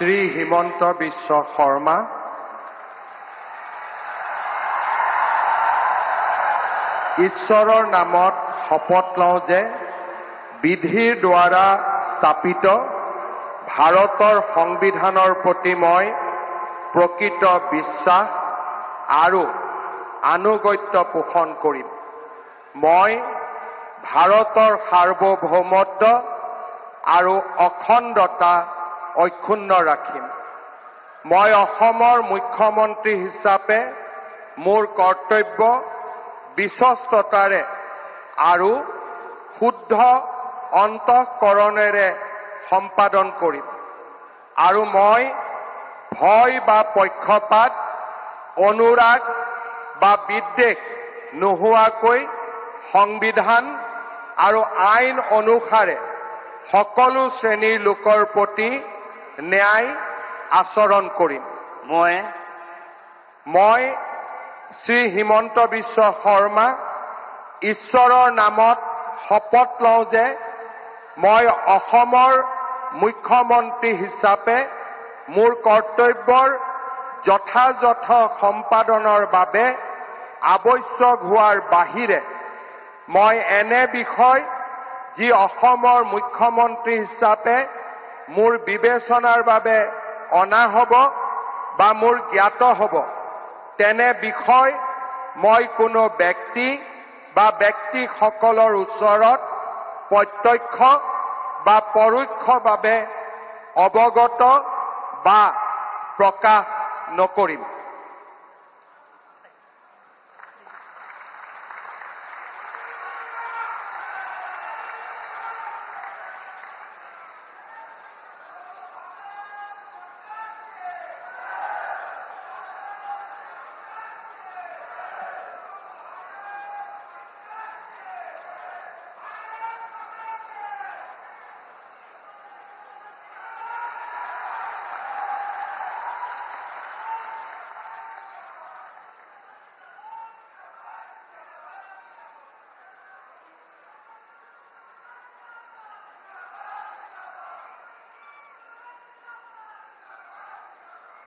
শ্ৰী হিমন্ত বিশ্ব শৰ্মা, ঈশ্বৰৰ নামত শপত লওঁ যে বিধিৰ দ্বাৰা স্থাপিত ভাৰতৰ সংবিধানৰ প্ৰতি মই প্ৰকৃত বিশ্বাস আৰু আনুগত্য পোষণ কৰিম। মই ভাৰতৰ সাৰ্বভৌমত্ব আৰু অখণ্ডতা অক্ষুণ্ণ ৰাখিম। মই অসমৰ মুখ্যমন্ত্ৰী হিচাপে মোৰ কৰ্তব্য বিশ্বস্ততাৰে আৰু শুদ্ধ অন্তঃকৰণেৰে সম্পাদন কৰিম আৰু মই ভয় বা পক্ষপাত, অনুৰাগ বা বিদ্বেষ নোহোৱাকৈ সংবিধান আৰু আইন অনুসাৰে সকলো শ্ৰেণীৰ লোকৰ প্ৰতি ন্যায় আচৰণ কৰিম। মই শ্ৰী হিমন্ত বিশ্ব শৰ্মা ঈশ্বৰৰ নামত শপত লওঁ যে মই অসমৰ মুখ্যমন্ত্ৰী হিচাপে মোৰ কৰ্তব্যৰ যথাযথ সম্পাদনৰ বাবে আৱশ্যক হোৱাৰ বাহিৰে মই এনে বিষয় যি অসমৰ মুখ্যমন্ত্ৰী হিচাপে মোৰ বিবেচনাৰ বাবে অনা হ'ব বা মোৰ জ্ঞাত হ'ব তেনে বিষয় মই কোনো ব্যক্তি বা ব্যক্তিসকলৰ ওচৰত প্ৰত্যক্ষ বা পৰোক্ষভাৱে অৱগত বা প্ৰকাশ নকৰিম।